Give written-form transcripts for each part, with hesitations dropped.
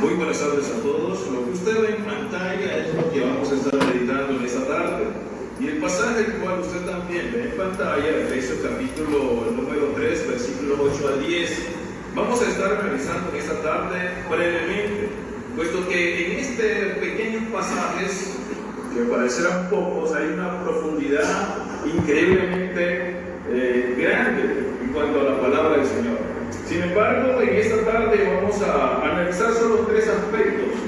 Muy buenas tardes a todos. Lo que usted ve en pantalla es lo que vamos a estar meditando en esta tarde. Y el pasaje el cual usted también ve en pantalla, Efesios capítulo número 3, versículos 8 al 10. Vamos a estar analizando en esta tarde brevemente, puesto que en este pequeños pasajes, que parecerán pocos, hay una profundidad increíblemente grande en cuanto a la palabra del Señor. Sin embargo, en esta tarde vamos a analizar solo tres aspectos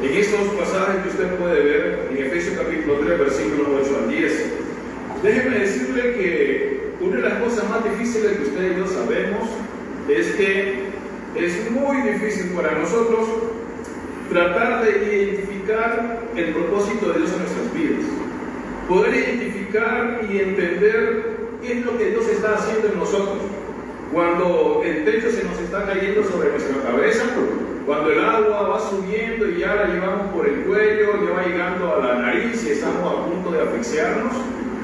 en estos pasajes que usted puede ver en Efesios capítulo 3, versículos 8 al 10. Déjeme decirle que una de las cosas más difíciles que usted y yo sabemos es que es muy difícil para nosotros tratar de identificar el propósito de Dios en nuestras vidas. Poder identificar y entender qué es lo que Dios está haciendo en nosotros. Cuando el techo se nos está cayendo sobre nuestra cabeza, cuando el agua va subiendo y ya la llevamos por el cuello, ya va llegando a la nariz y estamos a punto de asfixiarnos,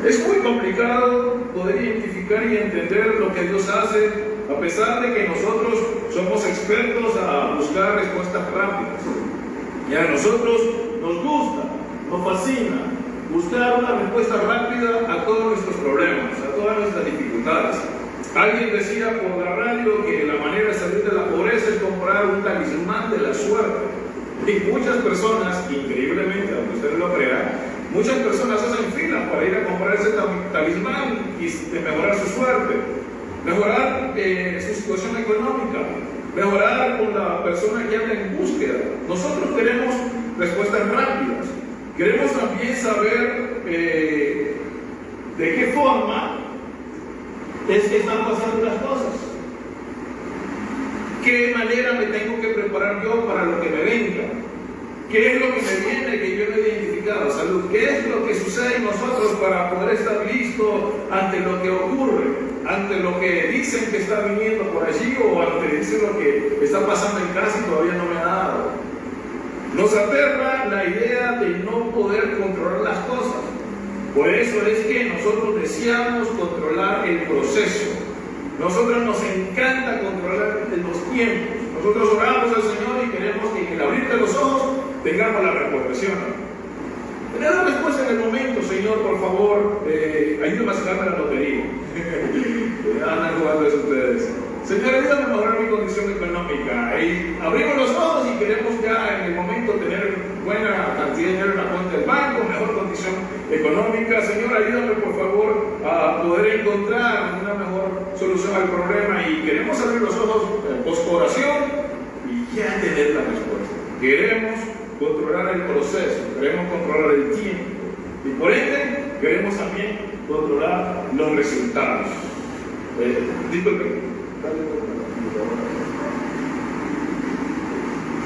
es muy complicado poder identificar y entender lo que Dios hace, a pesar de que nosotros somos expertos a buscar respuestas rápidas. Y a nosotros nos gusta, nos fascina buscar una respuesta rápida a todos nuestros problemas, a todas nuestras dificultades. Alguien decía por la radio que la manera de salir de la pobreza es comprar un talismán de la suerte. Y muchas personas, increíblemente, aunque usted no lo crea, muchas personas hacen fila para ir a comprar ese talismán y mejorar su suerte, mejorar su situación económica, mejorar con la persona que anda en búsqueda. Nosotros queremos respuestas rápidas. Queremos también saber de qué forma es que están pasando las cosas. ¿Qué manera me tengo que preparar yo para lo que me venga? ¿Qué es lo que me viene que yo no he identificado? Salud. ¿Qué es lo que sucede en nosotros para poder estar listo ante lo que ocurre? Ante lo que dicen que está viniendo por allí o ante dicen lo que está pasando en casa y todavía no me ha dado. Nos aterra la idea de no poder controlar las cosas. Por eso es que nosotros deseamos controlar el proceso. Nosotros nos encanta controlar los tiempos. Nosotros oramos al Señor y queremos que en el abrir de los ojos tengamos la respuesta. Tener la respuesta en el momento, Señor, por favor, ayúdame a sacarme la lotería. Andan jugando eso ustedes. Señor, ayúdame a mejorar mi condición económica. Y abrimos los ojos y queremos ya en el momento tener buena cantidad de dinero en la cuenta del banco, mejor condición económica. Señor, ayúdame por favor a poder encontrar una mejor solución al problema. Y queremos abrir los ojos post oración y ya tener la respuesta. Queremos controlar el proceso, queremos controlar el tiempo. Y por ende, queremos también controlar los resultados. Disculpen.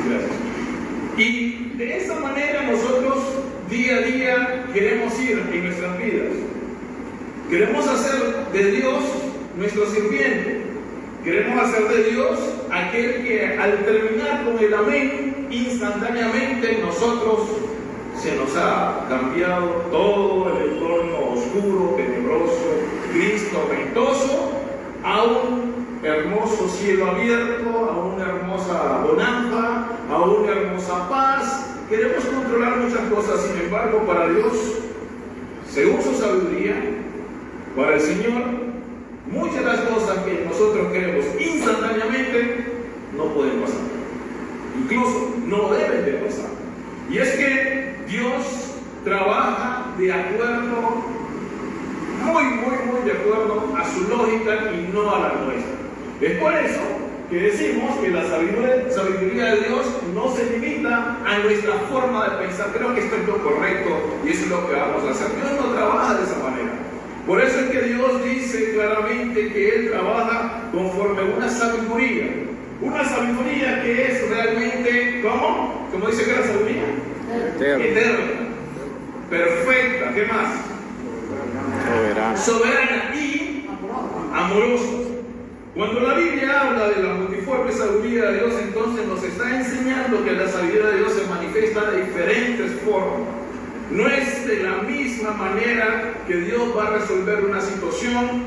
Gracias. Y de esa manera nosotros día a día queremos ir en nuestras vidas. Queremos hacer de Dios nuestro sirviente. Queremos hacer de Dios aquel que al terminar con el amén, instantáneamente nosotros se nos ha cambiado todo el entorno oscuro, tenebroso, gris, tormentoso, a un hermoso cielo abierto, a una hermosa bonanza, a una hermosa paz. Queremos controlar muchas cosas, sin embargo, para Dios, según su sabiduría, para el Señor, muchas de las cosas que nosotros queremos instantáneamente no pueden pasar. Incluso no deben de pasar. Y es que Dios trabaja de acuerdo, muy de acuerdo a su lógica y no a la nuestra. Es por eso que decimos que la sabiduría de Dios no se limita a nuestra forma de pensar. Creo que esto es lo correcto y eso es lo que vamos a hacer. Dios no trabaja de esa manera. Por eso es que Dios dice claramente que Él trabaja conforme una sabiduría. Una sabiduría que es realmente, ¿cómo? ¿Cómo dice que la sabiduría? Eterna. Perfecta. ¿Qué más? Soberana y amorosa. Cuando la Biblia habla de la multiforme sabiduría de Dios, entonces nos está enseñando que la sabiduría de Dios se manifiesta de diferentes formas. No es de la misma manera que Dios va a resolver una situación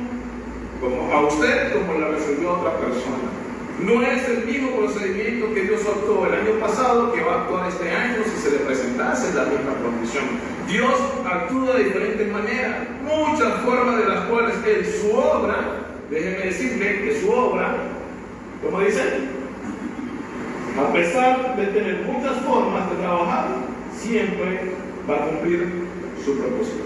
como a usted como la resolvió otra persona. No es el mismo procedimiento que Dios actuó el año pasado que va a actuar este año si se le presentase la misma condición. Dios actúa de diferentes maneras, muchas formas de las cuales Él, su obra, déjeme decirle que su obra, ¿cómo dice? A pesar de tener muchas formas de trabajar, siempre va a cumplir su propósito.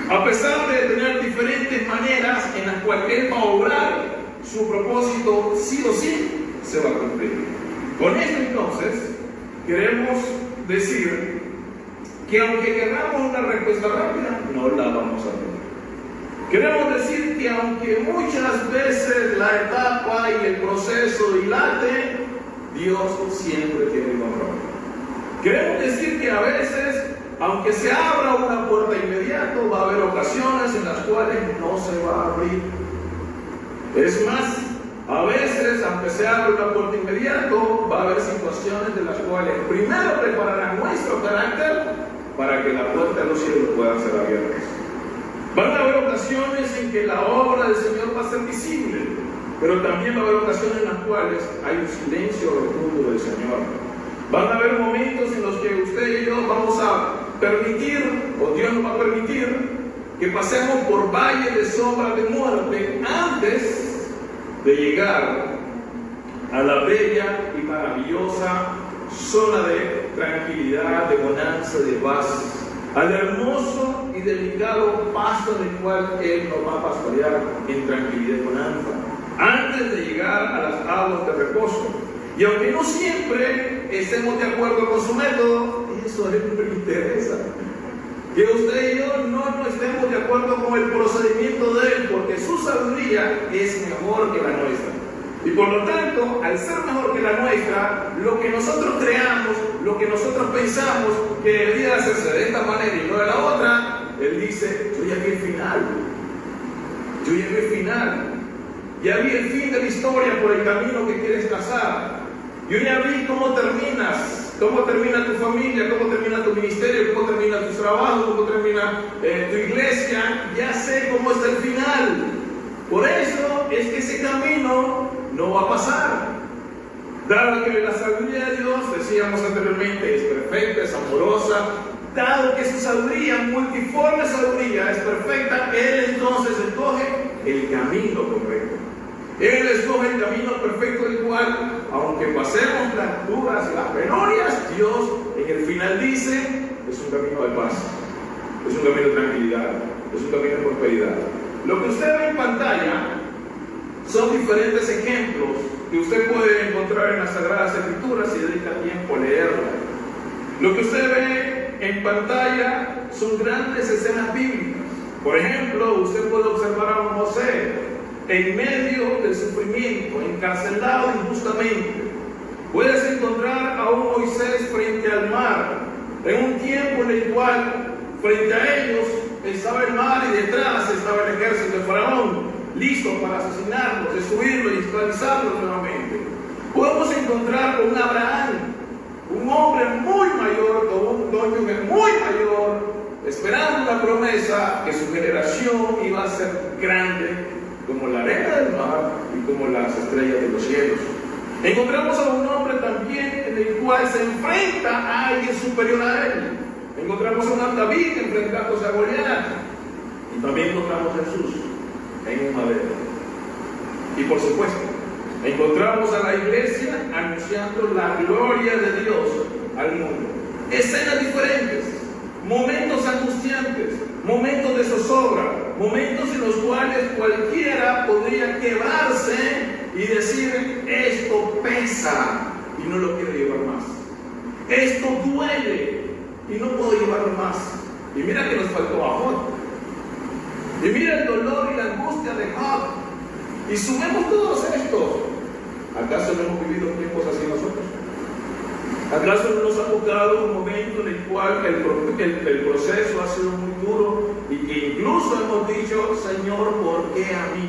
A pesar de tener diferentes maneras en las cuales Él va a obrar, su propósito sí o sí se va a cumplir. Con esto entonces queremos decir que aunque queramos una respuesta rápida, no la vamos a tener. Queremos decir que aunque muchas veces la etapa y el proceso dilate, Dios siempre tiene el control. Queremos decir que a veces, aunque se abra una puerta inmediato, va a haber ocasiones en las cuales no se va a abrir. Es más, a veces, aunque se abra una puerta inmediato, va a haber situaciones de las cuales primero prepararán nuestro carácter para que la puerta de los cielos pueda ser abierta. Van a haber ocasiones en que la obra del Señor va a ser visible, pero también va a haber ocasiones en las cuales hay un silencio rotundo del Señor. Van a haber momentos en los que usted y yo vamos a permitir, o Dios nos va a permitir, que pasemos por valles de sombra de muerte antes de llegar a la bella y maravillosa zona de tranquilidad, de bonanza, de paz, al hermoso y delicado pasto en el cual Él nos va a pastorear en tranquilidad y bonanza, antes de llegar a las aguas de reposo. Y aunque no siempre estemos de acuerdo con su método, eso a Él no le interesa. Que usted y yo no estemos de acuerdo con el procedimiento de Él, porque su sabiduría es mejor que la nuestra. Y por lo tanto, al ser mejor que la nuestra, lo que nosotros creamos, lo que nosotros pensamos que debería hacerse de esta manera y no de la otra, Él dice, yo ya vi el final. Yo ya vi el final. Ya vi el fin de la historia por el camino que quieres trazar. Yo ya vi cómo terminas, cómo termina tu familia, cómo termina tu ministerio, cómo termina tu trabajo, cómo termina tu iglesia. Ya sé cómo está el final. Por eso es que ese camino no va a pasar. Dado que la sabiduría de Dios, decíamos anteriormente, es perfecta, es amorosa, dado que su sabiduría, multiforme sabiduría, es perfecta, Él entonces escoge el camino correcto. Él escoge el camino perfecto del cual, aunque pasemos las dudas y las penurias, Dios en el final dice, es un camino de paz, es un camino de tranquilidad, es un camino de prosperidad. Lo que usted ve en pantalla son diferentes ejemplos que usted puede encontrar en las Sagradas Escrituras si dedica tiempo a leerlas. Lo que usted ve en pantalla son grandes escenas bíblicas. Por ejemplo, usted puede observar a un José en medio del sufrimiento, encarcelado injustamente. Puedes encontrar a un Moisés frente al mar, en un tiempo en el cual frente a ellos estaba el mar y detrás estaba el ejército de Faraón, listo para asesinarlos, destruirlos y esclavizarlos nuevamente. Podemos encontrar con Abraham, un hombre muy mayor, con un cónyuge muy mayor, esperando una promesa que su generación iba a ser grande como la arena del mar y como las estrellas de los cielos. Encontramos a un hombre también en el cual se enfrenta a alguien superior a él. Encontramos a un David enfrentándose a Goliat. Y también encontramos a Jesús en un madero. Y por supuesto, encontramos a la iglesia anunciando la gloria de Dios al mundo. Escenas diferentes, momentos angustiantes, momentos de zozobra, momentos en los cuales cualquiera podría quebrarse y decir, esto pesa y no lo quiero llevar más. Esto duele y no puedo llevarlo más. Y mira que nos faltó a Job. Y mira el dolor y la angustia de Job. Y sumemos todos estos. ¿Acaso no hemos vivido tiempos así nosotros? ¿Acaso no nos ha tocado un momento en el cual el proceso ha sido muy duro y que incluso hemos dicho, Señor, ¿por qué a mí?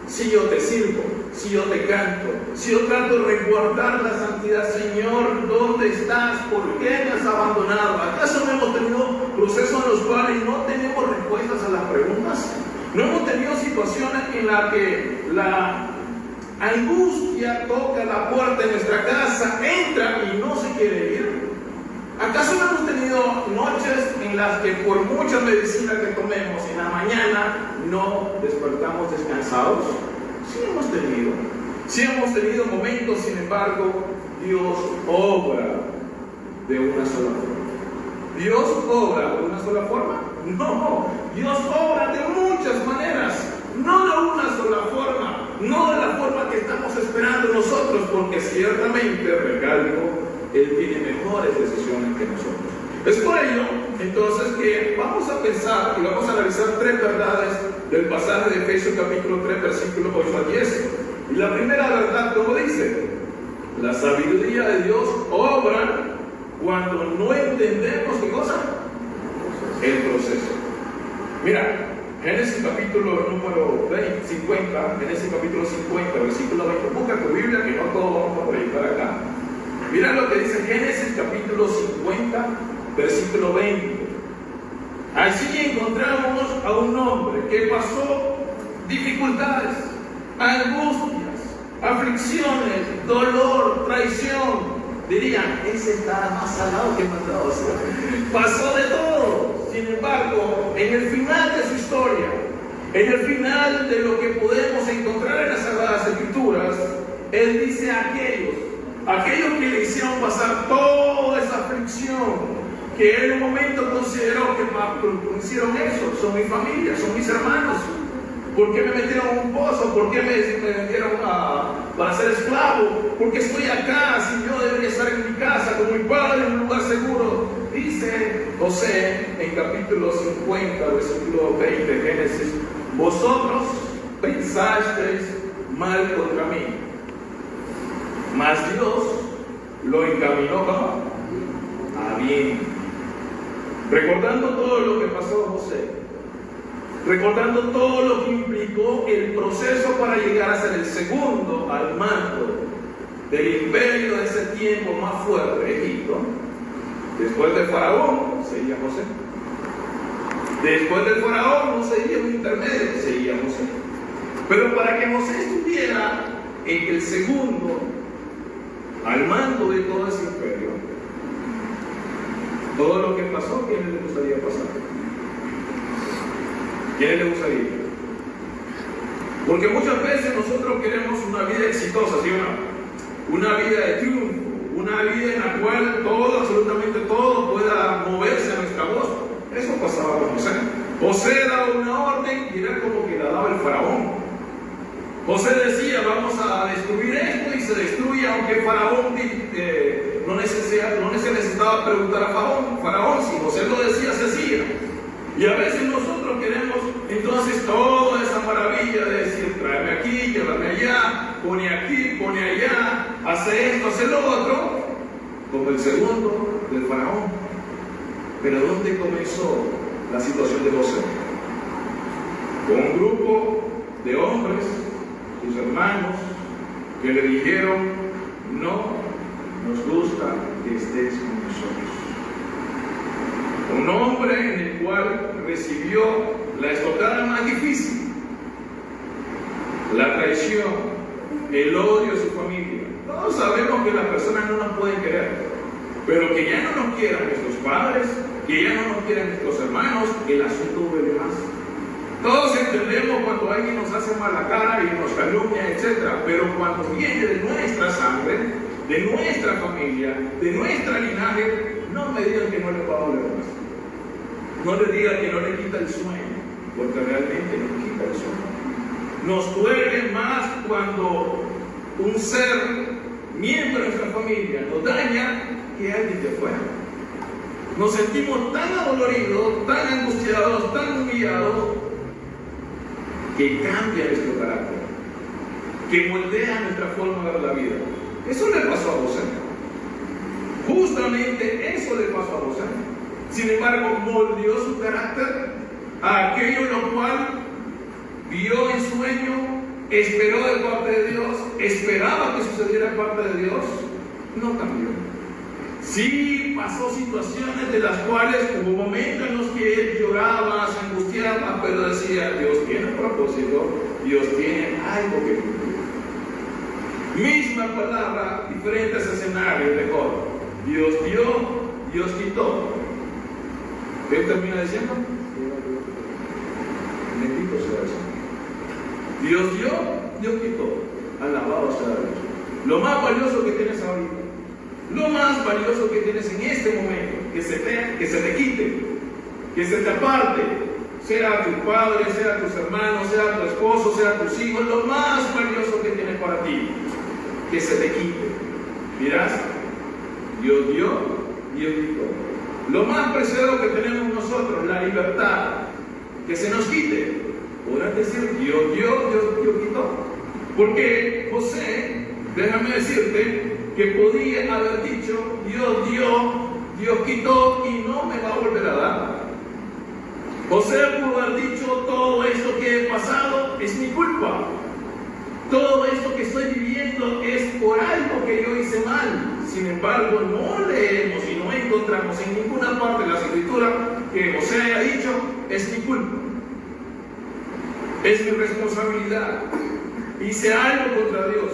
Si yo te sirvo, si yo te canto, si yo trato de resguardar la santidad, Señor, ¿dónde estás? ¿Por qué me has abandonado? ¿Acaso no hemos tenido procesos en los cuales no tenemos respuestas a las preguntas? ¿No hemos tenido situaciones en las que angustia toca la puerta de nuestra casa, entra y no se quiere ir. ¿Acaso no hemos tenido noches en las que por mucha medicina que tomemos en la mañana no despertamos descansados? Sí hemos tenido. Sí hemos tenido momentos, sin embargo, Dios obra de una sola forma. ¿Dios obra de una sola forma? No, Dios obra de muchas maneras, no de una sola forma, no de la forma que estamos esperando nosotros, porque ciertamente, recalco, Él tiene mejores decisiones que nosotros. Es por ello, entonces, que vamos a pensar y vamos a analizar tres verdades del pasaje de Efesios capítulo 3, versículos 8 a 10. Y la primera verdad, como dice, la sabiduría de Dios obra cuando no entendemos, ¿qué cosa? El proceso. Mira, Génesis capítulo número 50, Génesis capítulo 50, versículo 20. Busca tu Biblia, que no todos vamos a proyectar acá. Mira lo que dice Génesis capítulo 50, versículo 20. Allí encontramos a un hombre que pasó dificultades, angustias, aflicciones, dolor, traición. Dirían, ese está más salado que mandado. Pasó de todo. Sin embargo, en el final de su historia, en el final de lo que podemos encontrar en las Sagradas Escrituras, Él dice a aquellos que le hicieron pasar toda esa aflicción, que él en un momento consideró que hicieron eso, son mi familia, son mis hermanos. ¿Por qué me metieron en un pozo? ¿Por qué me metieron para ser esclavo? ¿Por qué estoy acá si yo debería estar en mi casa con mi padre en un lugar seguro? Dice José en capítulo 50, versículo 20 de Génesis: vosotros pensasteis mal contra mí, mas Dios lo encaminó a bien. Recordando todo lo que pasó a José, recordando todo lo que implicó el proceso para llegar a ser el segundo al mando del imperio de ese tiempo más fuerte, Egipto. Después de Faraón seguía José. Después del Faraón no seguía un intermedio, seguía José. Pero para que José estuviera en el segundo al mando de todo ese imperio, todo lo que pasó, ¿quién le gustaría pasar? ¿Quién le gustaría? Porque muchas veces nosotros queremos una vida exitosa, ¿sí o no? Una vida de triunfo, una vida en la cual todo, absolutamente todo, pueda moverse a nuestra voz. Eso pasaba con José. José daba una orden y era como que la daba el faraón. José decía, vamos a destruir esto, y se destruye, aunque Faraón no se necesitaba preguntar a Faraón, si José lo decía, se hacía. Y a veces nosotros queremos entonces toda esa maravilla de decir, tráeme aquí, llévame allá, pone aquí, pone allá, hace esto, hace lo otro, como el segundo del Faraón. Pero ¿dónde comenzó la situación de José? Con un grupo de hombres, sus hermanos, que le dijeron, no nos gusta que estés con nosotros. Un hombre en el cual recibió la estocada más difícil, la traición, el odio de su familia. Todos sabemos que las personas no nos pueden querer, pero que ya no nos quieran nuestros padres, que ya no nos quieran nuestros hermanos, el asunto duele más. Todos entendemos cuando alguien nos hace mala cara y nos calumnia, etc. Pero cuando viene de nuestra sangre, de nuestra familia, de nuestra linaje, no me digan que no le va a doler más. No le digan que no le quita el sueño, porque realmente nos quita el sueño. Nos duele más cuando un ser, miembro de nuestra familia, nos daña que alguien de afuera. Nos sentimos tan adoloridos, tan angustiados, tan humillados, que cambia nuestro carácter, que moldea nuestra forma de ver la vida. Eso le pasó a José. Justamente eso le pasó a José. Sin embargo, moldeó su carácter a aquello lo cual vio en sueño, esperó de parte de Dios, esperaba que sucediera de parte de Dios, no cambió. Sí pasó situaciones de las cuales hubo momentos en los que él lloraba, se angustiaba, pero decía, Dios tiene un propósito, Dios tiene algo que cumplir. Misma palabra, diferentes escenarios mejor. Dios dio, Dios quitó. ¿Qué termina diciendo? Bendito sea el Señor. Dios dio, Dios quitó. Alabado sea Dios. Lo más valioso que tienes ahorita, lo más valioso que tienes en este momento, que se te quite, que se te aparte, sea tu padre, sea tus hermanos, sea tu esposo, sea tus hijos, lo más valioso que tienes para ti, que se te quite. Mirás, Dios dio, Dios quitó. Lo más preciado que tenemos nosotros, la libertad, que se nos quite. Podrás decir, Dios dio, Dios quitó. Porque José, déjame decirte, que podía haber dicho, Dios dio, Dios quitó y no me va a volver a dar. José pudo haber dicho, todo esto que he pasado es mi culpa. Todo esto que estoy viviendo es por algo que yo hice mal. Sin embargo, no leemos y no encontramos en ninguna parte de la Escritura que José haya dicho, es mi culpa. Es mi responsabilidad. Hice algo contra Dios.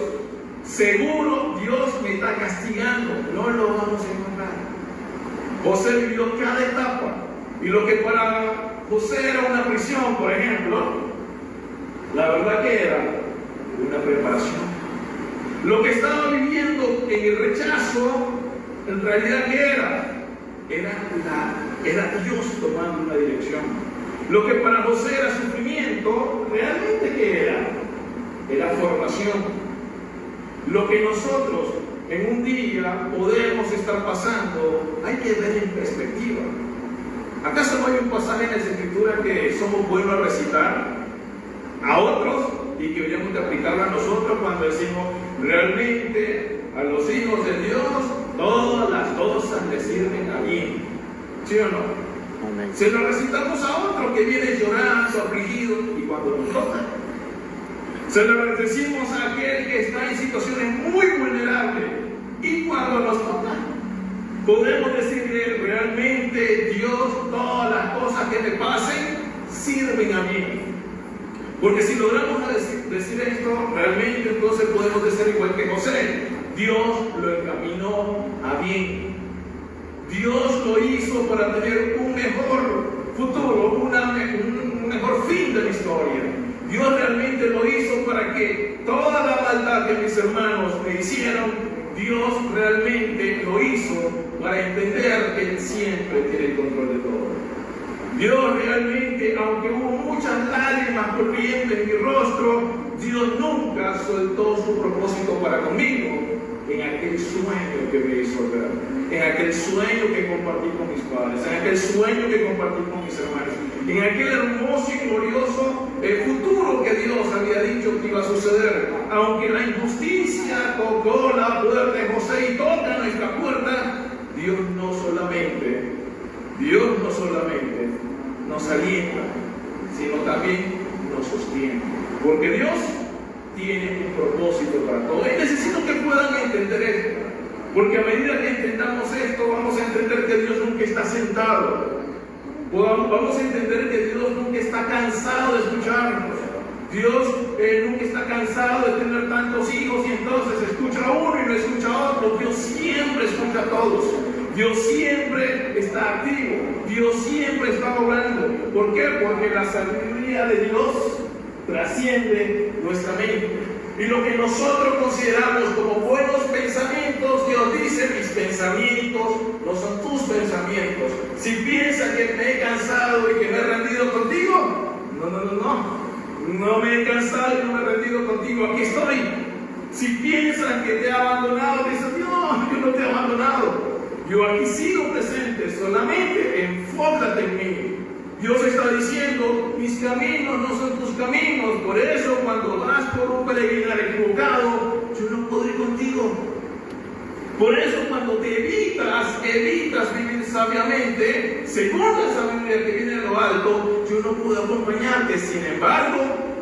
Seguro Dios me está castigando. No lo vamos a encontrar. José vivió cada etapa. Y lo que para José era una prisión, por ejemplo, la verdad que era una preparación. Lo que estaba viviendo en el rechazo, en realidad ¿qué era? Era Dios tomando una dirección. Lo que para José era sufrimiento, ¿realmente qué era? Era formación. Lo que nosotros en un día podemos estar pasando, hay que ver en perspectiva. ¿Acaso no hay un pasaje en la Escritura que somos buenos a recitar a otros y que deberíamos de aplicarlo a nosotros cuando decimos realmente a los hijos de Dios todas las cosas les sirven a bien? ¿Sí o no? Amén. Se lo recitamos a otro que viene llorando, afligido, y cuando nos toca, se lo decimos a aquel que está en situaciones muy vulnerables, y cuando nos toca, podemos decirle realmente Dios, todas las cosas que me pasen sirven a bien. Porque si logramos decir esto, realmente entonces podemos decir igual que José, Dios lo encaminó a bien. Dios lo hizo para tener un mejor futuro, un mejor fin de la historia. Dios realmente lo hizo para que toda la maldad que mis hermanos me hicieron, Dios realmente lo hizo para entender que Él siempre tiene el control de todo. Dios realmente, aunque hubo muchas lágrimas corriendo en mi rostro, Dios nunca soltó su propósito para conmigo en aquel sueño que me hizo ver, en aquel sueño que compartí con mis padres, en aquel sueño que compartí con mis hermanos, en aquel hermoso y glorioso futuro que Dios había dicho que iba a suceder. Aunque la injusticia tocó la puerta de José y toca nuestra puerta, Dios no solamente nos alienta, sino también nos sostiene. Porque Dios tiene un propósito para todo. Y necesito que puedan entender esto. Porque a medida que entendamos esto, vamos a entender que Dios nunca está sentado. Vamos a entender que Dios nunca está cansado de escucharnos. Dios nunca está cansado de tener tantos hijos y entonces escucha a uno y no escucha a otro. Dios siempre escucha a todos. Dios siempre está activo. Dios siempre está obrando. ¿Por qué? Porque la sabiduría de Dios trasciende nuestra mente. Y lo que nosotros consideramos como buenos pensamientos, Dios dice, mis pensamientos no son tus pensamientos. Si piensas que me he cansado y que me he rendido contigo, no me he cansado y no me he rendido contigo, aquí estoy. Si piensan que te he abandonado, dicen, no, yo no te he abandonado. Yo aquí sigo presente, solamente enfócate en mí. Dios está diciendo, mis caminos no son tus caminos. Por eso cuando vas por un peregrinar equivocado, yo no puedo ir contigo. Por eso cuando te evitas vivir sabiamente, según la sabiduría que viene de lo alto, yo no puedo acompañarte. Sin embargo,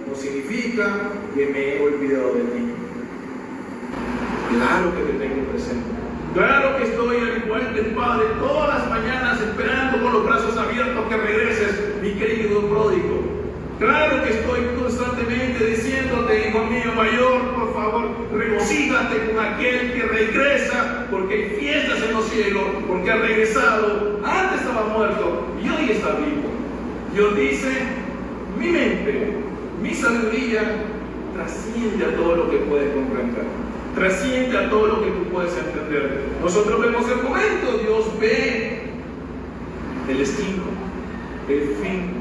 no significa que me he olvidado de ti. Claro que te tengo presente. Claro que estoy al igual del Padre todas las mañanas esperando con los brazos abiertos que regreses, mi querido pródigo. Claro que estoy constantemente diciéndote, hijo mío mayor, por favor, regocíjate con aquel que regresa, porque hay fiestas en los cielos, porque ha regresado, antes estaba muerto y hoy está vivo. Dios dice, mi mente, mi sabiduría trasciende a todo lo que puedes comprender, trasciende a todo lo que tú puedes entender. Nosotros vemos el momento, Dios ve el destino, el fin,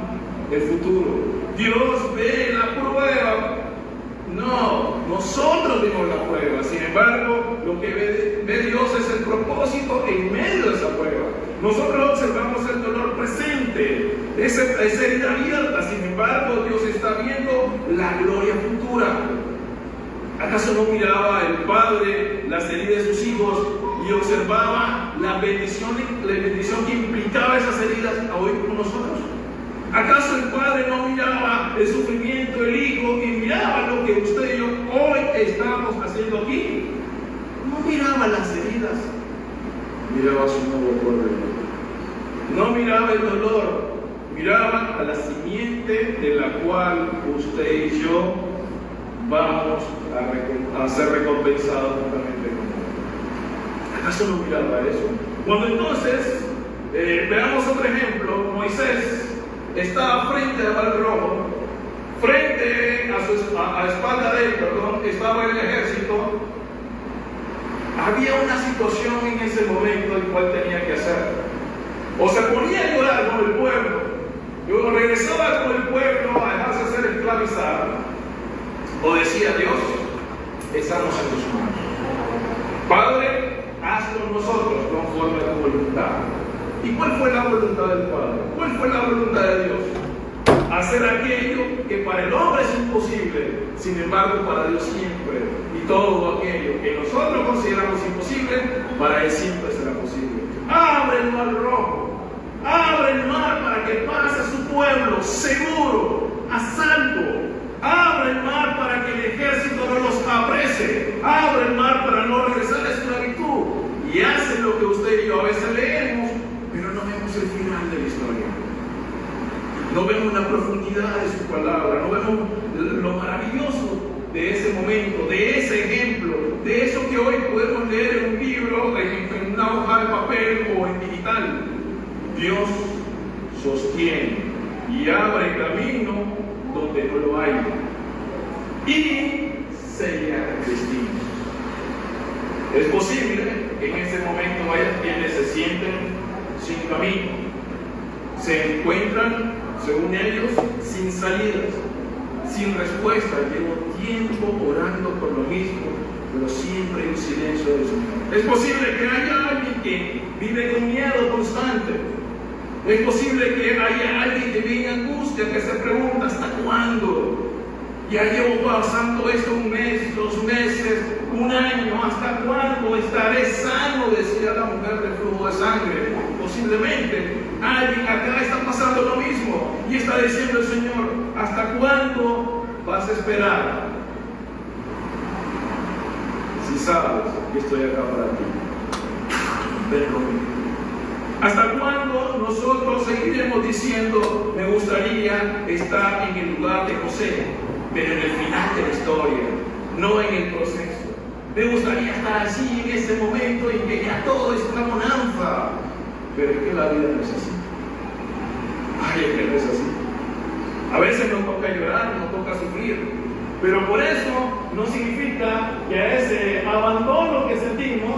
el futuro. Dios ve la prueba. No, nosotros vemos la prueba. Sin embargo, lo que ve Dios es el propósito en medio de esa prueba. Nosotros observamos el dolor presente, esa herida abierta. Sin embargo, Dios está viendo la gloria futura. ¿Acaso no miraba el Padre las heridas de sus hijos y observaba la bendición que implicaba esas heridas hoy con nosotros? ¿Acaso el Padre no miraba el sufrimiento del Hijo y miraba lo que usted y yo hoy estamos haciendo aquí? No miraba las heridas, miraba su nuevo pueblo. No miraba el dolor, miraba a la simiente de la cual usted y yo vamos a ser recompensados juntamente con Él. ¿Acaso no miraba eso? Cuando entonces veamos otro ejemplo, Moisés estaba frente al Mar Rojo, frente a la espalda de él, estaba el ejército. Había una situación en ese momento el cual tenía que hacer. O se ponía a llorar con el pueblo, luego regresaba con el pueblo a dejarse hacer esclavizar, o decía, Dios, estamos en tus manos. Padre, haz con nosotros conforme a tu voluntad. ¿Y cuál fue la voluntad del Padre? ¿Cuál fue la voluntad de Dios? Hacer aquello que para el hombre es imposible, sin embargo para Dios siempre. Y todo aquello que nosotros consideramos imposible, para Él siempre será posible. Abre el mar rojo, abre el mar para que pase a su pueblo seguro, a salvo. Abre el mar para que el ejército no los aprese. Abre el mar para no regresar a la esclavitud. Y hace lo que usted y yo a veces leemos, pero no vemos el final de la historia. No vemos la profundidad de su palabra, no vemos lo maravilloso de ese momento, de ese ejemplo, de eso que hoy podemos leer en un libro, en una hoja de papel o en digital. Dios sostiene y abre camino donde no lo hay y sella destinos. Es posible que en ese momento haya quienes se sienten sin camino, se encuentran, según ellos, sin salidas, sin respuesta. Llevo tiempo orando por lo mismo, pero siempre hay un silencio del Señor. Es posible que haya alguien que vive con miedo constante. Es posible que haya alguien que vive en angustia, que se pregunta, ¿hasta cuándo? Ya llevo pasando esto un mes, 2 meses, 1 año, ¿hasta cuándo estaré sano? Decía la mujer del flujo de sangre. Posiblemente alguien acá está pasando lo mismo y está diciendo el Señor, ¿hasta cuándo vas a esperar? Si sabes que estoy acá para ti, ven conmigo. ¿Hasta cuándo nosotros seguiremos diciendo, me gustaría estar en el lugar de José, pero en el final de la historia, no en el proceso? Me gustaría estar así en ese momento en que ya todo es una bonanza, pero es que la vida no es así. Ay, es que no es así. A veces nos toca llorar, nos toca sufrir, pero por eso no significa que a ese abandono que sentimos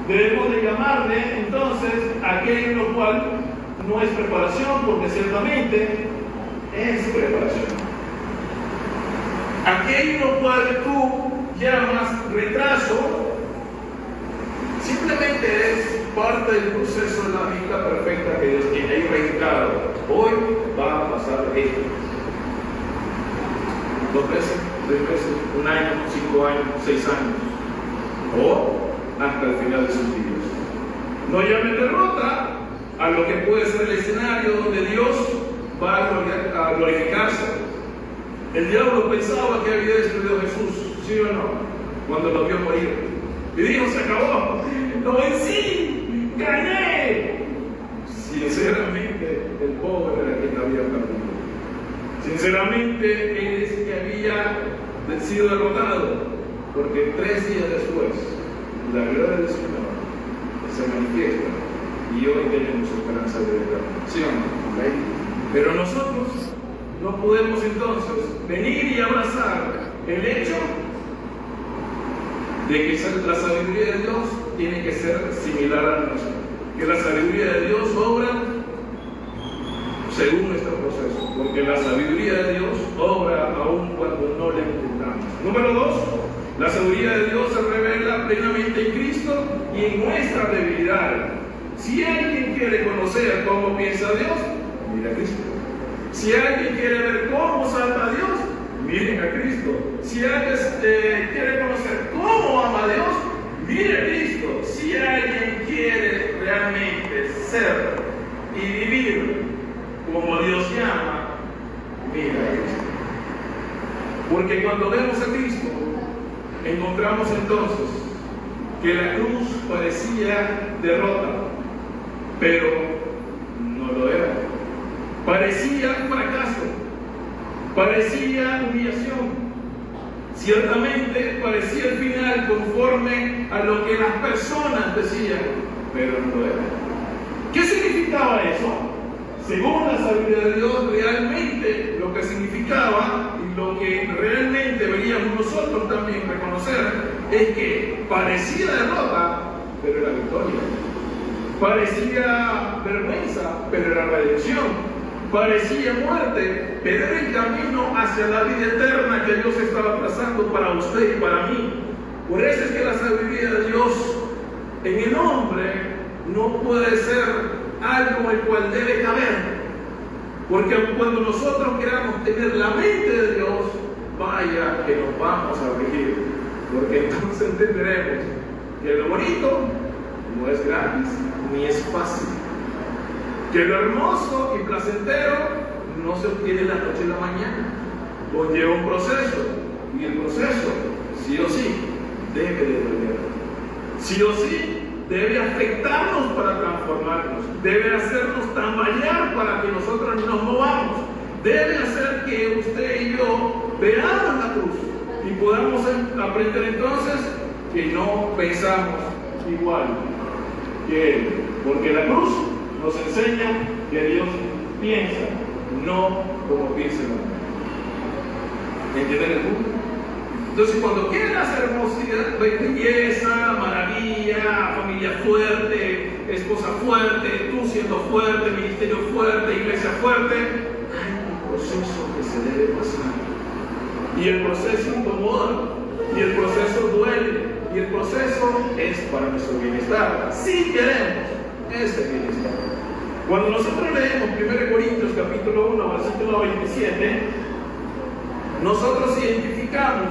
debemos de llamarle entonces aquello en lo cual no es preparación, porque ciertamente es preparación. Aquello en lo cual tú llamas retraso, simplemente es parte del proceso de la vida perfecta que Dios tiene ahí registrado. Hoy va a pasar esto. 2 meses, 3 meses, 1 año, 5 años, 6 años. O hasta el final de sus días. No llame derrota a lo que puede ser el escenario donde Dios va a glorificarse. El diablo pensaba que había destruido a Jesús, ¿sí o no? Cuando lo vio morir. Y dijo, se acabó, lo vencí, gané. Sinceramente, el pobre era quien había perdido. Sinceramente, es que había sido derrotado, porque 3 días después, la gloria del Señor se manifiesta y hoy tenemos esperanza de eterna. ¿Sí o no? Pero nosotros no podemos entonces venir y abrazar el hecho de que la sabiduría de Dios tiene que ser similar a la nuestra, que la sabiduría de Dios obra según nuestro proceso, porque la sabiduría de Dios obra aún cuando no le entendamos. Número 2, la sabiduría de Dios se revela plenamente en Cristo y en nuestra debilidad. Si alguien quiere conocer cómo piensa Dios, mira a Cristo. Si alguien quiere ver cómo salva a Dios, miren a Cristo. Si alguien quiere conocer cómo ama a Dios, mire a Cristo. Si alguien quiere realmente ser y vivir como Dios llama, mira a Cristo. Porque cuando vemos a Cristo, encontramos entonces que la cruz parecía derrota, pero no lo era. Parecía fracaso, parecía humillación. Ciertamente parecía el final conforme a lo que las personas decían, pero no lo era. ¿Qué significaba eso? Según la sabiduría de Dios, realmente lo que significaba y lo que realmente deberíamos nosotros también reconocer es que parecía derrota, pero era victoria. Parecía vergüenza, pero era redención. Parecía muerte, pero era el camino hacia la vida eterna que Dios estaba trazando para usted y para mí. Por eso es que la sabiduría de Dios en el hombre no puede ser algo en el cual debe caber. Porque cuando nosotros queramos tener la mente de Dios, vaya que nos vamos a regir. Porque entonces entenderemos que lo bonito no es gratis ni es fácil. Que lo hermoso y placentero no se obtiene la noche y la mañana. Conlleva un proceso. Y el proceso, sí o sí, debe de doler. Sí o sí, debe afectarnos para transformarnos. Debe hacernos tambalear para que nosotros nos movamos. Debe hacer que usted y yo veamos la cruz y podamos aprender entonces que no pensamos igual que Él. Porque la cruz nos enseña que Dios piensa, no como piensa el hombre. ¿Entienden el punto? Entonces, cuando quieras hermosidad, belleza, maravilla, familia fuerte, esposa fuerte, tú siendo fuerte, ministerio fuerte, iglesia fuerte, hay un proceso que se debe pasar. Y el proceso incomoda, y el proceso duele, y el proceso es para nuestro bienestar. Si queremos ese bienestar. Cuando nosotros leemos 1 Corintios capítulo 1, versículo 27, nosotros identificamos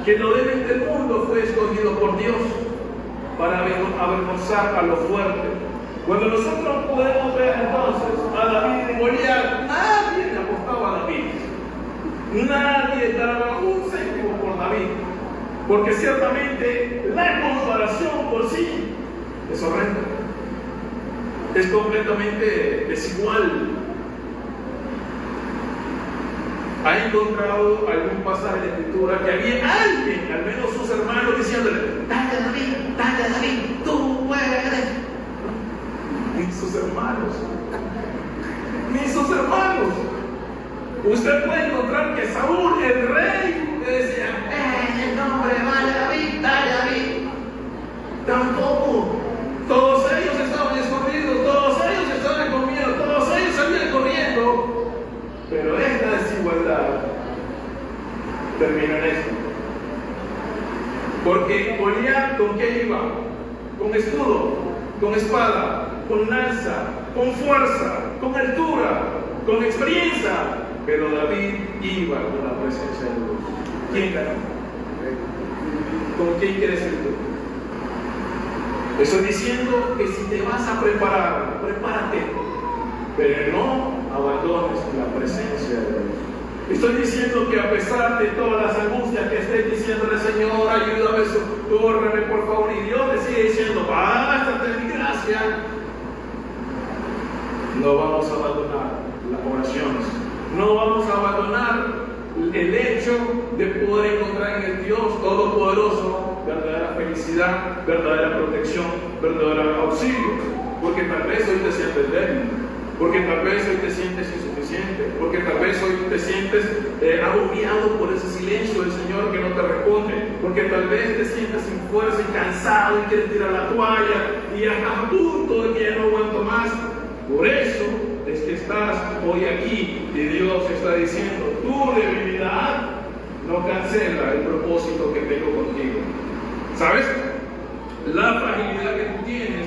que lo débil del mundo fue escogido por Dios para avergonzar a lo fuerte. Cuando nosotros podemos ver entonces a David y Goliat, nadie le apostaba a David. Nadie daba un céntimo por David. Porque ciertamente la comparación por sí es horrenda. Es completamente desigual. ¿Ha encontrado algún pasaje de escritura que había alguien, al menos sus hermanos, diciéndole: dale David, tú puedes? Ni sus hermanos. Usted puede encontrar que Saúl, el rey, le decía: el nombre vale David, dale David. Tampoco. Todos ellos estaban escondidos, todos ellos estaban con miedo, todos ellos salían corriendo. Pero esta desigualdad termina en esto. Porque Goliat, ¿con qué iba? Con escudo, con espada, con lanza, con fuerza, con altura, con experiencia. Pero David iba con la presencia de Dios. ¿Quién ganó? ¿Con quién quieres ir tú? Estoy diciendo que si te vas a preparar, prepárate, pero no abandones la presencia de Dios. Estoy diciendo que a pesar de todas las angustias que estés diciéndole: Señor, ayúdame, socórreme por favor, y Dios te sigue diciendo: bástate mi gracia, no vamos a abandonar las oraciones, no vamos a abandonar el hecho de poder encontrar en el Dios Todopoderoso verdadera felicidad, verdadera protección, verdadero auxilio. Porque tal vez hoy te sientes débil, porque tal vez hoy te sientes insuficiente, porque tal vez hoy te sientes agobiado por ese silencio del Señor que no te responde, porque tal vez te sientes sin fuerza y cansado y quieres tirar la toalla y ya estás a punto de que ya no aguanto más. Por eso es que estás hoy aquí y Dios está diciendo: tu debilidad no cancela el propósito que tengo contigo. ¿Sabes? La fragilidad que tú tienes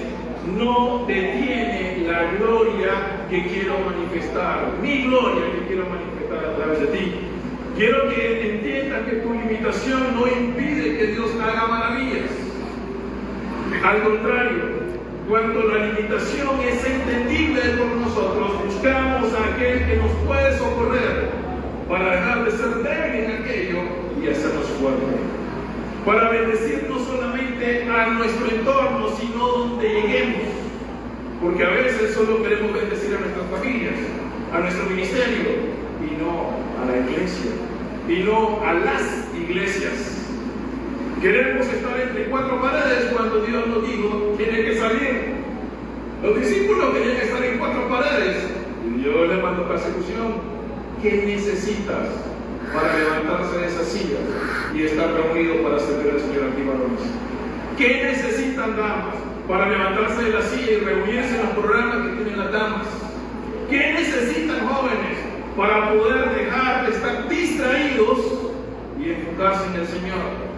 no detiene la gloria que quiero manifestar, mi gloria que quiero manifestar a través de ti. Quiero que entiendas que tu limitación no impide que Dios haga maravillas. Al contrario, cuando la limitación es entendible por nosotros, buscamos a aquel que nos puede socorrer para dejar de ser débil en aquello y hacernos fuertes. Para bendecir no solamente a nuestro entorno, sino donde lleguemos. Porque a veces solo queremos bendecir a nuestras familias, a nuestro ministerio, y no a la iglesia, y no a las iglesias. Queremos estar entre cuatro paredes cuando Dios nos dijo: tiene que salir. Los discípulos querían estar en cuatro paredes, y Dios les mandó persecución. ¿Qué necesitas para levantarse de esa silla y estar reunido para servir al Señor aquí, varones? ¿Qué necesitan, damas, para levantarse de la silla y reunirse en los programas que tienen las damas? ¿Qué necesitan, jóvenes, para poder dejar de estar distraídos y enfocarse en el Señor?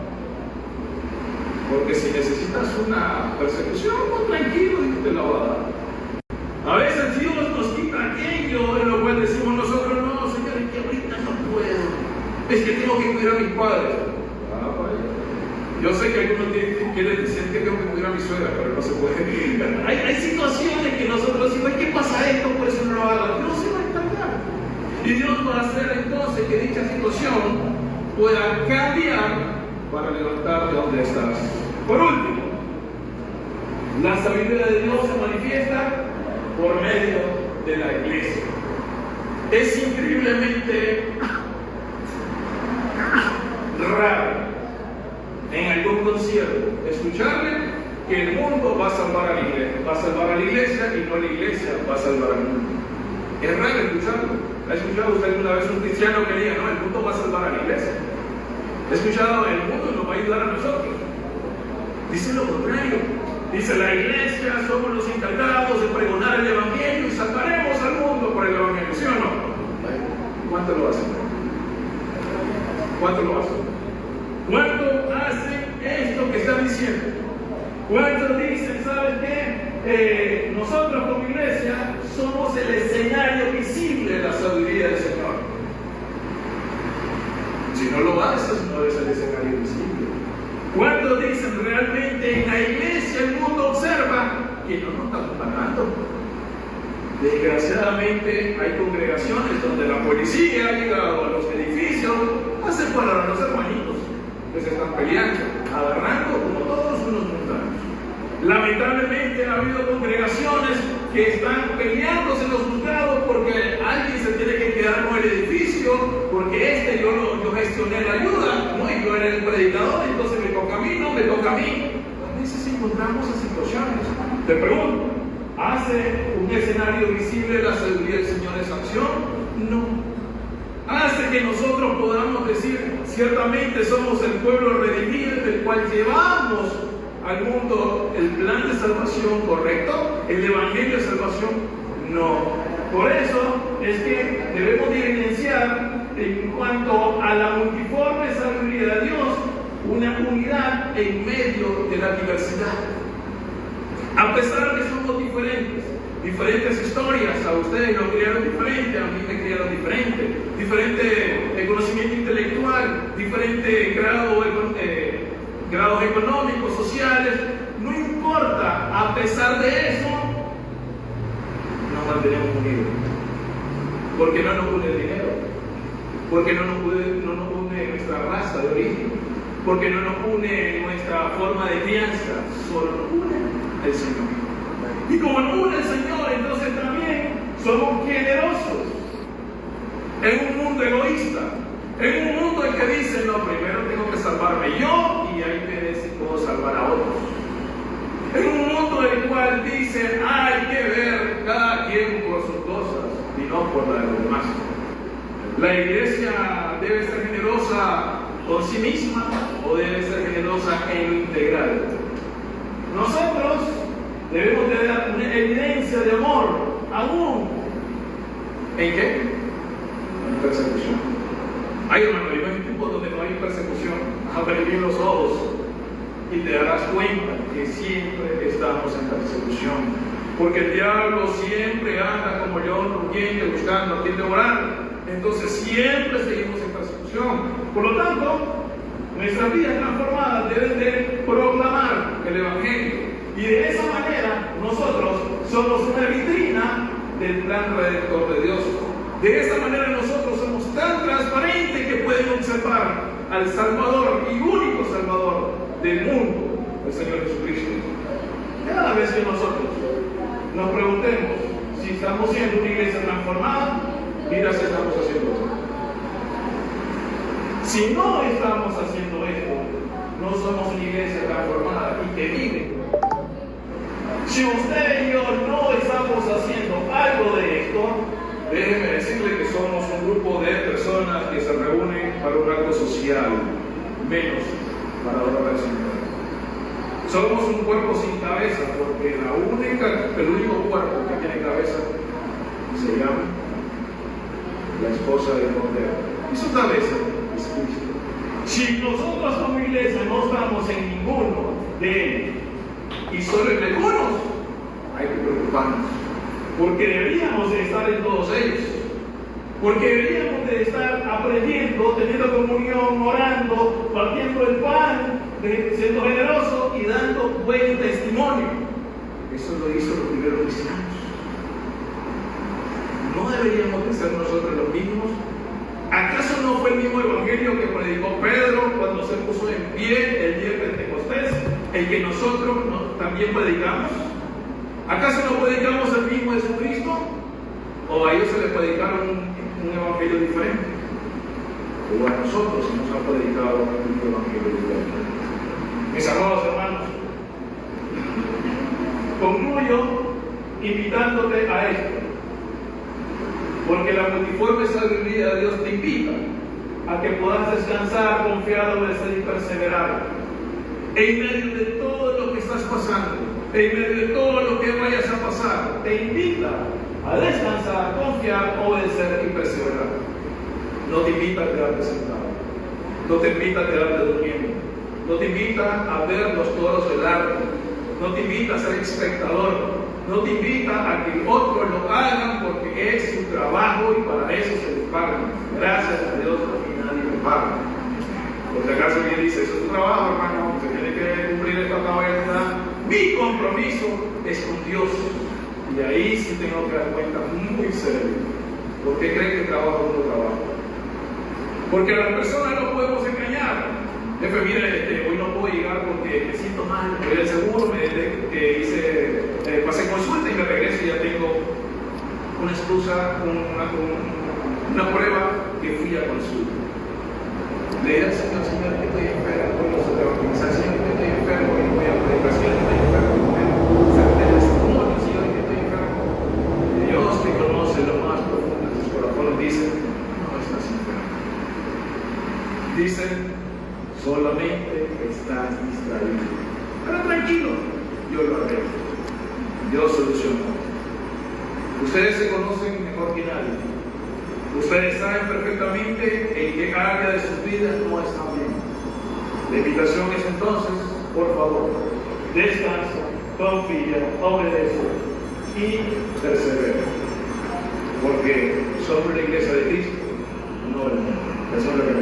Porque si necesitas una persecución, pues tranquilo, Dios te la va a dar. A veces Dios nos quita aquello en lo cual decimos nosotros: no, Señor, es que ahorita no puedo, es que tengo que cuidar a mis padres. Yo sé que algunos quieren decir que tengo que cuidar a mi suegra, pero no se puede. Hay situaciones que nosotros decimos: ¿qué pasa esto? Por eso no lo haga. Dios se va a encargar. Y Dios va a hacer entonces que dicha situación pueda cambiar para levantarte donde estás. Por último, la sabiduría de Dios se manifiesta por medio de la iglesia. Es increíblemente raro en algún concierto escucharle que el mundo va a salvar a la iglesia, y no la iglesia va a salvar al mundo. Es raro escucharlo. ¿Ha escuchado usted alguna vez un cristiano que diga: no, el mundo va a salvar a la iglesia? ¿Ha escuchado: el mundo nos va a ayudar a nosotros? Dice lo contrario. Dice: la iglesia somos los encargados de pregonar el evangelio y salvaremos al mundo por el evangelio. ¿Sí o no? ¿Cuánto lo hacen? ¿Cuánto lo hacen? ¿Cuánto hacen esto que están diciendo? ¿Cuántos dicen: ¿sabes qué? Nosotros como iglesia somos el escenario visible de la sabiduría del Señor? Si no lo haces, no es el escenario visible. ¿Cuántos dicen: realmente en la iglesia el mundo observa que no nos estamos pagando? Desgraciadamente hay congregaciones donde la policía ha llegado a los edificios a separar a los hermanitos que se están peleando, agarrando como todos unos mundanos. Lamentablemente ha habido congregaciones que están peleándose en los juzgados porque alguien se tiene que quedar con el edificio, porque yo gestioné la ayuda, ¿no? Y yo era el predicador, entonces me toca a mí, no me toca a mí. A veces encontramos esas situaciones. Te pregunto: ¿hace un escenario visible la sabiduría del Señor esa acción? No. Hace que nosotros podamos decir: ciertamente somos el pueblo redimido del cual llevamos al mundo el plan de salvación, ¿correcto? ¿El evangelio de salvación? No. Por eso es que debemos de evidenciar, en cuanto a la multiforme sabiduría de Dios, una unidad en medio de la diversidad. A pesar de que somos diferentes historias, a ustedes lo criaron diferente, a mí me criaron diferente conocimiento intelectual, diferente grados económicos, sociales, no importa, a pesar de eso, nos mantenemos unidos. Porque no nos une el dinero, porque no nos une nuestra raza de origen, porque no nos une nuestra forma de crianza, solo nos une el Señor. Y como nos une el Señor, entonces también somos generosos. En un mundo egoísta, En un mundo en que dicen, no, primero tengo que salvarme yo y ahí veré si puedo salvar a otros. En un mundo en el cual dicen, hay que ver cada quien por sus cosas y no por la de los demás. La iglesia debe ser generosa con sí misma o debe ser generosa en lo integral. Nosotros debemos de dar una evidencia de amor aún. ¿En qué? En persecución. Ay, hermano, vivo en tiempos donde no hay persecución. Abre bien los ojos y te darás cuenta que siempre estamos en persecución. Porque el diablo siempre anda como león rugiente buscando a quien devorar. Entonces siempre seguimos en persecución. Por lo tanto, nuestras vidas transformadas deben de proclamar el Evangelio. Y de esa manera nosotros somos una vitrina del plan redentor de Dios. De esta manera nosotros somos tan transparentes que pueden observar al Salvador y único Salvador del mundo, el Señor Jesucristo. Cada vez que nosotros nos preguntemos si estamos siendo una iglesia transformada, mira si estamos haciendo esto. Si no estamos haciendo esto, no somos una iglesia transformada y que vive. Si usted y yo no estamos haciendo algo de esto, déjeme decirle que somos un grupo de personas que se reúnen para un acto social, menos para adorar al Señor. Somos un cuerpo sin cabeza, porque el único cuerpo que tiene cabeza se llama la esposa del Cordero. Y su cabeza es Cristo. Si nosotros como iglesia no estamos en ninguno de ellos, y solo en algunos, hay que preocuparnos. Porque deberíamos de estar en todos ellos. Porque deberíamos de estar aprendiendo, teniendo comunión, orando, partiendo el pan, siendo generoso y dando buen testimonio. Eso lo hizo los primeros cristianos. ¿No deberíamos de ser nosotros los mismos? ¿Acaso no fue el mismo evangelio que predicó Pedro cuando se puso en pie el día de Pentecostés, el que nosotros también predicamos? ¿Acaso no predicamos el mismo Jesucristo? ¿O a ellos se les predicaron un evangelio diferente? O a nosotros se nos ha predicado un evangelio diferente. Mis amados hermanos, concluyo invitándote a esto, porque la multiforme sabiduría de Dios te invita a que puedas descansar confiado, obedecer y perseverar en medio de todo lo que estás pasando, en medio de todo lo que vayas a pasar. Te invita a descansar, confiar, obedecer y perseverar. No te invita a quedarte sentado, no te invita a quedarte durmiendo, no te invita a ver los toros del árbol, no te invita a ser espectador, no te invita a que otros lo hagan porque es su trabajo y para eso se les pagan. Gracias a Dios, a mí nadie me paga. Por si acaso alguien dice, eso es tu trabajo, hermano, se tiene que cumplir esta caballería. Mi compromiso es con Dios. Y ahí sí tengo que dar cuenta muy serio. ¿Por qué creen que trabajo o no trabajo? Porque a las personas no podemos engañar. Jefe, mire, hoy no puedo llegar porque me siento mal, voy al seguro, pasé consulta y me regreso y ya tengo una excusa, una prueba que fui a consulta. Le dije al Señor, que estoy enfermo, voy a la organización, que estoy enfermo, voy a predicación, que estoy enfermo, salte del testimonio, Señor, que estoy enfermo. Dios te conoce lo más profundo de tus corazones, dice, no estás enfermo. Dicen, solamente estás distraído. Pero tranquilo, yo lo arreglo. Dios soluciona. Ustedes se conocen mejor que nadie. Ustedes saben perfectamente en qué área de sus vidas no están bien. La invitación es entonces, por favor, descansa, confía, obedece y persevera. Porque somos la iglesia de Cristo, no el mundo. Eso es lo que